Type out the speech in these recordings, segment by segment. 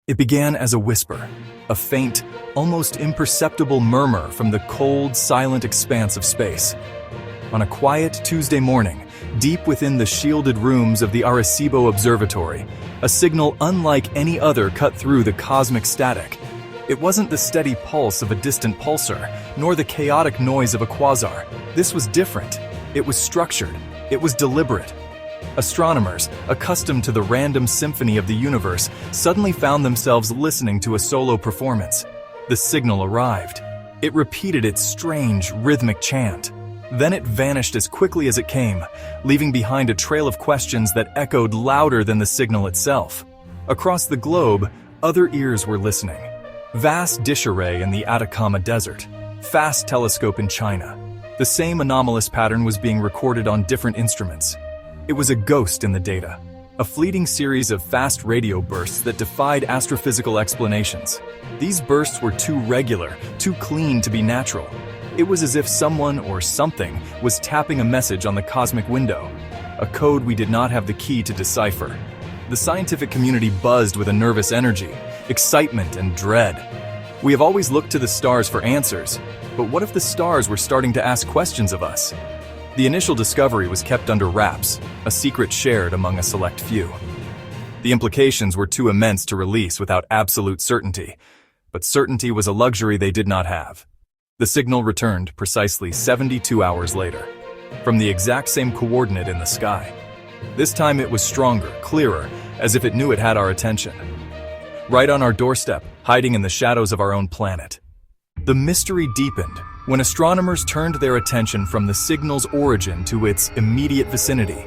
It began as a whisper, a faint, almost imperceptible murmur from the cold, silent expanse of space. On a quiet Tuesday morning, deep within the shielded rooms of the Arecibo Observatory, a signal unlike any other cut through the cosmic static. It wasn't the steady pulse of a distant pulsar, nor the chaotic noise of a quasar. This was different. It was structured. It was deliberate. Astronomers, accustomed to the random symphony of the universe, suddenly found themselves listening to a solo performance. The signal arrived. It repeated its strange, rhythmic chant. Then it vanished as quickly as it came, leaving behind a trail of questions that echoed louder than the signal itself. Across the globe, other ears were listening. Vast dish array in the Atacama Desert. Fast telescope in China. The same anomalous pattern was being recorded on different instruments. It was a ghost in the data. A fleeting series of fast radio bursts that defied astrophysical explanations. These bursts were too regular, too clean to be natural. It was as if someone or something was tapping a message on the cosmic window, a code we did not have the key to decipher. The scientific community buzzed with a nervous energy, excitement and dread. We have always looked to the stars for answers, but what if the stars were starting to ask questions of us? The initial discovery was kept under wraps, a secret shared among a select few. The implications were too immense to release without absolute certainty, but certainty was a luxury they did not have. The signal returned precisely 72 hours later, from the exact same coordinate in the sky. This time it was stronger, clearer, as if it knew it had our attention. Right on our doorstep, hiding in the shadows of our own planet. The mystery deepened when astronomers turned their attention from the signal's origin to its immediate vicinity.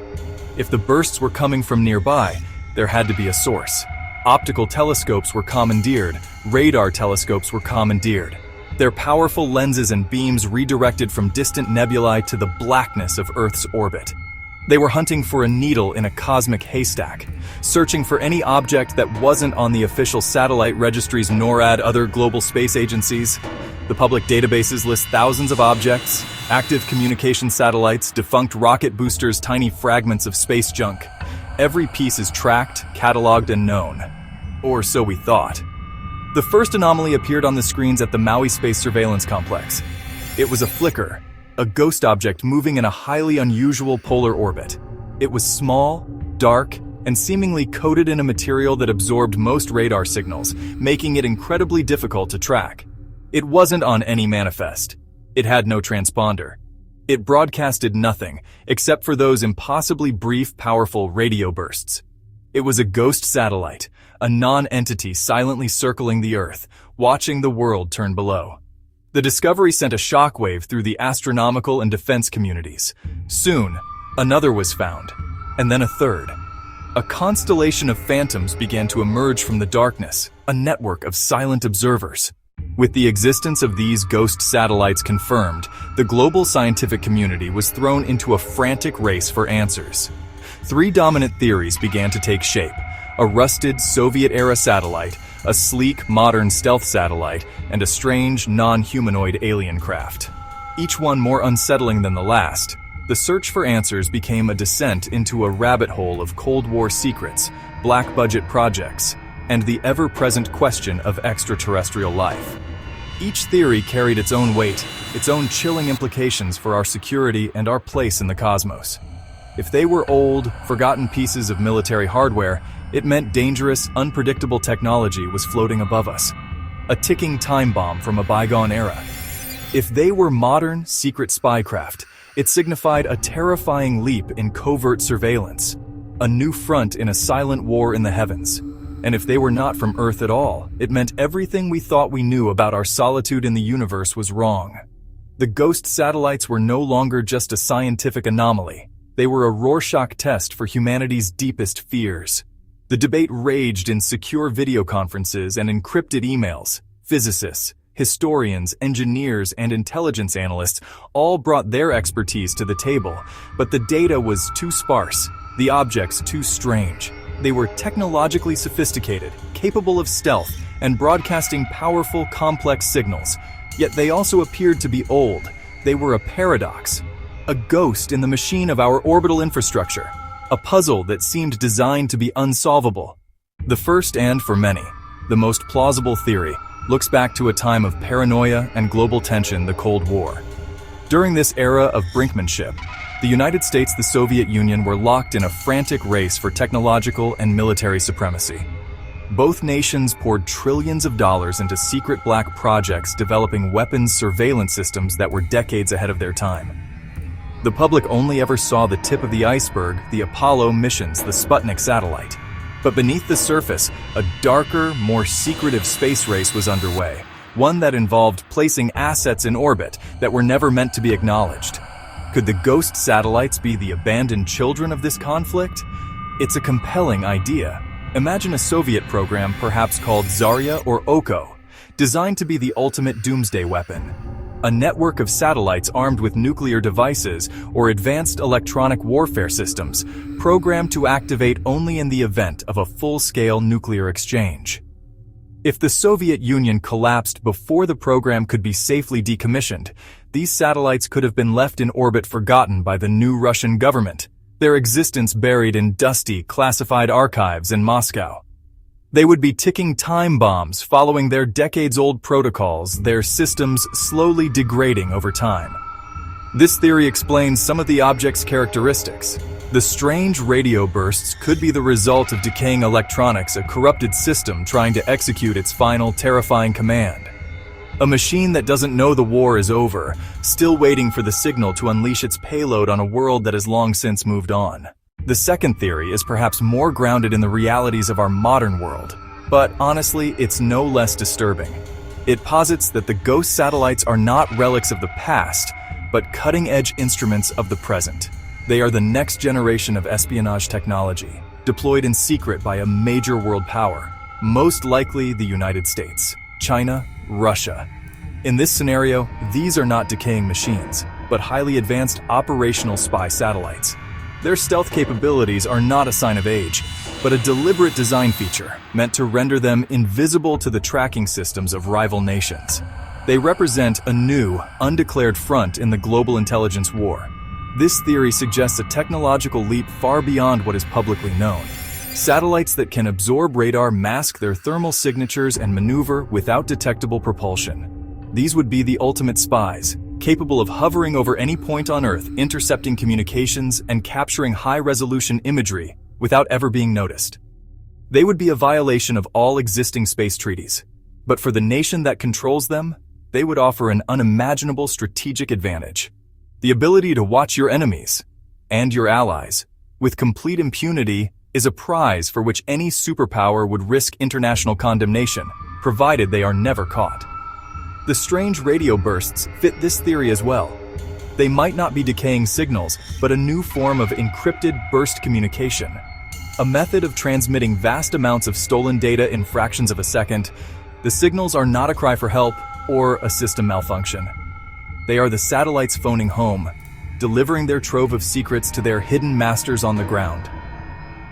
If the bursts were coming from nearby, there had to be a source. Optical telescopes were commandeered, radar telescopes were commandeered. Their powerful lenses and beams redirected from distant nebulae to the blackness of Earth's orbit. They were hunting for a needle in a cosmic haystack, searching for any object that wasn't on the official satellite registries NORAD, other global space agencies. The public databases list thousands of objects, active communication satellites, defunct rocket boosters, tiny fragments of space junk. Every piece is tracked, cataloged, and known. Or so we thought. The first anomaly appeared on the screens at the Maui Space Surveillance Complex. It was a flicker, a ghost object moving in a highly unusual polar orbit. It was small, dark, and seemingly coated in a material that absorbed most radar signals, making it incredibly difficult to track. It wasn't on any manifest. It had no transponder. It broadcasted nothing, except for those impossibly brief, powerful radio bursts. It was a ghost satellite, a non-entity silently circling the Earth, watching the world turn below. The discovery sent a shockwave through the astronomical and defense communities. Soon, another was found, and then a third. A constellation of phantoms began to emerge from the darkness, a network of silent observers. With the existence of these ghost satellites confirmed, the global scientific community was thrown into a frantic race for answers. Three dominant theories began to take shape: a rusted Soviet-era satellite, a sleek, modern stealth satellite, and a strange, non-humanoid alien craft. Each one more unsettling than the last. The search for answers became a descent into a rabbit hole of Cold War secrets, black-budget projects, and the ever-present question of extraterrestrial life. Each theory carried its own weight, its own chilling implications for our security and our place in the cosmos. If they were old, forgotten pieces of military hardware, it meant dangerous, unpredictable technology was floating above us. A ticking time bomb from a bygone era. If they were modern, secret spycraft, it signified a terrifying leap in covert surveillance, a new front in a silent war in the heavens. And if they were not from Earth at all, it meant everything we thought we knew about our solitude in the universe was wrong. The ghost satellites were no longer just a scientific anomaly. They were a Rorschach test for humanity's deepest fears. The debate raged in secure video conferences and encrypted emails. Physicists, historians, engineers, and intelligence analysts all brought their expertise to the table, but the data was too sparse, the objects too strange. They were technologically sophisticated, capable of stealth, and broadcasting powerful, complex signals. Yet they also appeared to be old. They were a paradox, a ghost in the machine of our orbital infrastructure, a puzzle that seemed designed to be unsolvable. The first and, for many, the most plausible theory, looks back to a time of paranoia and global tension, the Cold War. During this era of brinkmanship, the United States and the Soviet Union were locked in a frantic race for technological and military supremacy. Both nations poured trillions of dollars into secret black projects developing weapons surveillance systems that were decades ahead of their time. The public only ever saw the tip of the iceberg, the Apollo missions, the Sputnik satellite. But beneath the surface, a darker, more secretive space race was underway, one that involved placing assets in orbit that were never meant to be acknowledged. Could the ghost satellites be the abandoned children of this conflict? It's a compelling idea. Imagine a Soviet program perhaps called Zarya or Oko, designed to be the ultimate doomsday weapon. A network of satellites armed with nuclear devices or advanced electronic warfare systems, programmed to activate only in the event of a full-scale nuclear exchange. If the Soviet Union collapsed before the program could be safely decommissioned, these satellites could have been left in orbit forgotten by the new Russian government, their existence buried in dusty, classified archives in Moscow. They would be ticking time bombs following their decades-old protocols, their systems slowly degrading over time. This theory explains some of the object's characteristics. The strange radio bursts could be the result of decaying electronics, a corrupted system trying to execute its final terrifying command. A machine that doesn't know the war is over, still waiting for the signal to unleash its payload on a world that has long since moved on. The second theory is perhaps more grounded in the realities of our modern world, but honestly, it's no less disturbing. It posits that the ghost satellites are not relics of the past, but cutting-edge instruments of the present. They are the next generation of espionage technology, deployed in secret by a major world power, most likely the United States, China, Russia. In this scenario, these are not decaying machines, but highly advanced operational spy satellites. Their stealth capabilities are not a sign of age, but a deliberate design feature meant to render them invisible to the tracking systems of rival nations. They represent a new, undeclared front in the global intelligence war. This theory suggests a technological leap far beyond what is publicly known. Satellites that can absorb radar, mask their thermal signatures, and maneuver without detectable propulsion. These would be the ultimate spies, capable of hovering over any point on Earth, intercepting communications and capturing high-resolution imagery without ever being noticed. They would be a violation of all existing space treaties, but for the nation that controls them, they would offer an unimaginable strategic advantage. The ability to watch your enemies and your allies with complete impunity is a prize for which any superpower would risk international condemnation, provided they are never caught. The strange radio bursts fit this theory as well. They might not be decaying signals, but a new form of encrypted burst communication. A method of transmitting vast amounts of stolen data in fractions of a second. The signals are not a cry for help or a system malfunction. They are the satellites phoning home, delivering their trove of secrets to their hidden masters on the ground.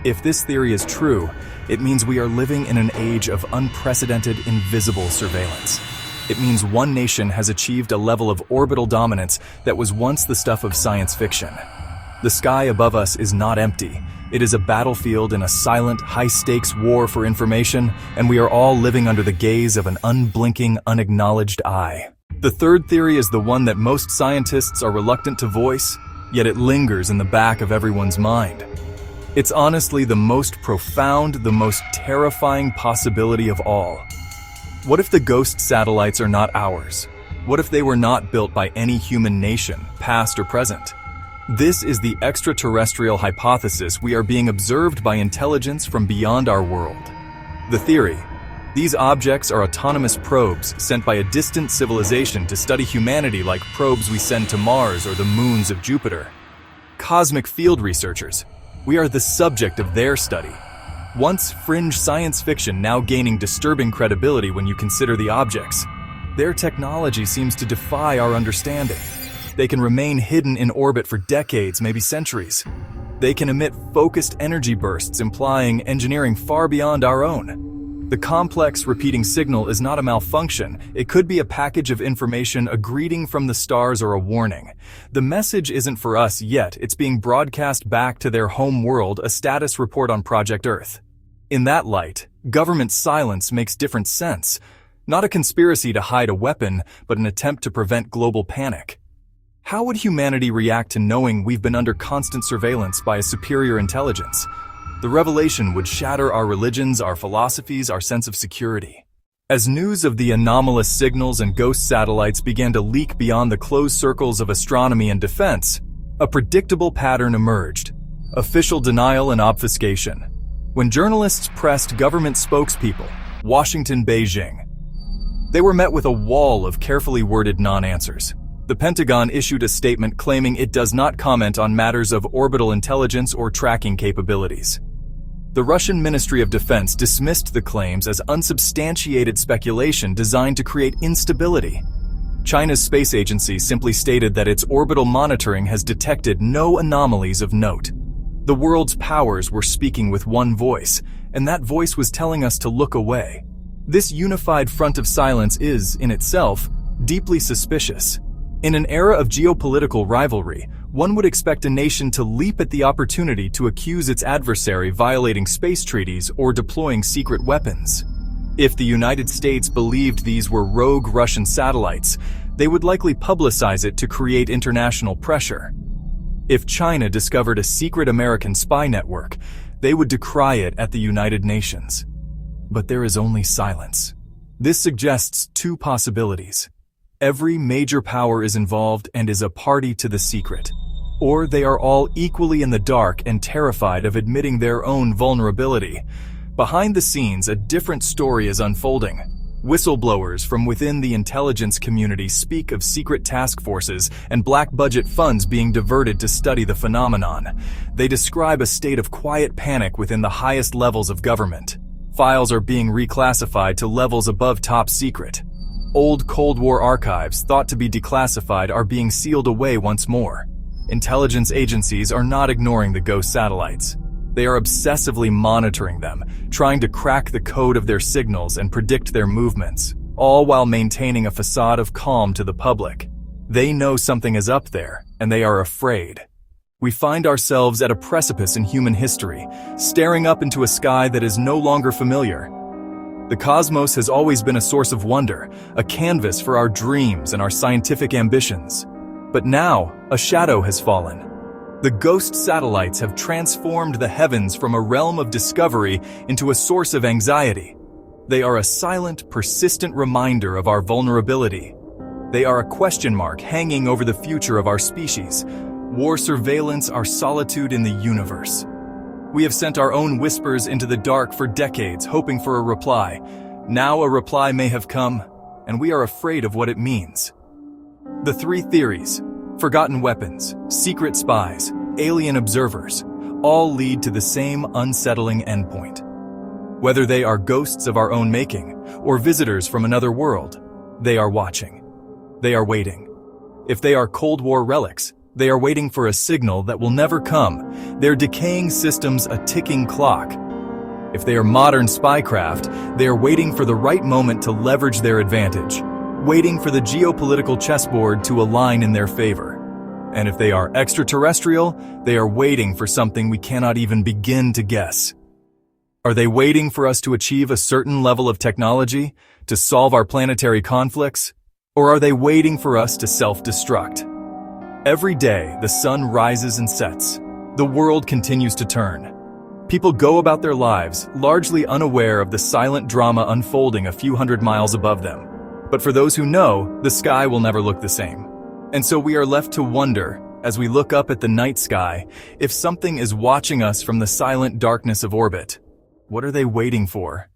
If this theory is true, it means we are living in an age of unprecedented invisible surveillance. It means one nation has achieved a level of orbital dominance that was once the stuff of science fiction. The sky above us is not empty. It is a battlefield in a silent, high-stakes war for information, and we are all living under the gaze of an unblinking, unacknowledged eye. The third theory is the one that most scientists are reluctant to voice, yet it lingers in the back of everyone's mind. It's honestly the most profound, the most terrifying possibility of all. What if the ghost satellites are not ours? What if they were not built by any human nation, past or present? This is the extraterrestrial hypothesis. We are being observed by intelligence from beyond our world. The theory: these objects are autonomous probes sent by a distant civilization to study humanity, like probes we send to Mars or the moons of Jupiter. Cosmic field researchers. We are the subject of their study. Once fringe science fiction, now gaining disturbing credibility when you consider the objects. Their technology seems to defy our understanding. They can remain hidden in orbit for decades, maybe centuries. They can emit focused energy bursts, implying engineering far beyond our own. The complex repeating signal is not a malfunction. It could be a package of information, a greeting from the stars, or a warning. The message isn't for us yet. It's being broadcast back to their home world, a status report on Project Earth. In that light, Government silence makes different sense. Not a conspiracy to hide a weapon, but an attempt to prevent global panic. How would humanity react to knowing we've been under constant surveillance by a superior intelligence? The revelation would shatter our religions, our philosophies, our sense of security. As news of the anomalous signals and ghost satellites began to leak beyond the closed circles of astronomy and defense, a predictable pattern emerged: official denial and obfuscation. When journalists pressed government spokespeople, Washington, Beijing, they were met with a wall of carefully worded non-answers. The Pentagon issued a statement claiming it does not comment on matters of orbital intelligence or tracking capabilities. The Russian Ministry of Defense dismissed the claims as unsubstantiated speculation designed to create instability. China's space agency simply stated that its orbital monitoring has detected no anomalies of note. The world's powers were speaking with one voice, and that voice was telling us to look away. This unified front of silence is, in itself, deeply suspicious. In an era of geopolitical rivalry, one would expect a nation to leap at the opportunity to accuse its adversary violating space treaties or deploying secret weapons. If the United States believed these were rogue Russian satellites, they would likely publicize it to create international pressure. If China discovered a secret American spy network, they would decry it at the United Nations. But there is only silence. This suggests two possibilities. Every major power is involved and is a party to the secret. Or they are all equally in the dark and terrified of admitting their own vulnerability. Behind the scenes, a different story is unfolding. Whistleblowers from within the intelligence community speak of secret task forces and black budget funds being diverted to study the phenomenon. They describe a state of quiet panic within the highest levels of government. Files are being reclassified to levels above top secret. Old Cold War archives thought to be declassified are being sealed away once more. Intelligence agencies are not ignoring the ghost satellites. They are obsessively monitoring them, trying to crack the code of their signals and predict their movements, all while maintaining a facade of calm to the public. They know something is up there, and they are afraid. We find ourselves at a precipice in human history, staring up into a sky that is no longer familiar. The cosmos has always been a source of wonder, a canvas for our dreams and our scientific ambitions. But now, a shadow has fallen. The ghost satellites have transformed the heavens from a realm of discovery into a source of anxiety. They are a silent, persistent reminder of our vulnerability. They are a question mark hanging over the future of our species. War surveillance, our solitude in the universe. We have sent our own whispers into the dark for decades, hoping for a reply. Now a reply may have come, and we are afraid of what it means. The three theories, forgotten weapons, secret spies, alien observers, all lead to the same unsettling endpoint. Whether they are ghosts of our own making or visitors from another world, they are watching. They are waiting. If they are Cold War relics, they are waiting for a signal that will never come, their decaying systems a ticking clock. If they are modern spycraft, they are waiting for the right moment to leverage their advantage, waiting for the geopolitical chessboard to align in their favor. And if they are extraterrestrial, they are waiting for something we cannot even begin to guess. Are they waiting for us to achieve a certain level of technology, to solve our planetary conflicts? Or are they waiting for us to self-destruct? Every day, the sun rises and sets. The world continues to turn. People go about their lives, largely unaware of the silent drama unfolding a few hundred miles above them. But for those who know, the sky will never look the same. And so we are left to wonder, as we look up at the night sky, if something is watching us from the silent darkness of orbit. What are they waiting for?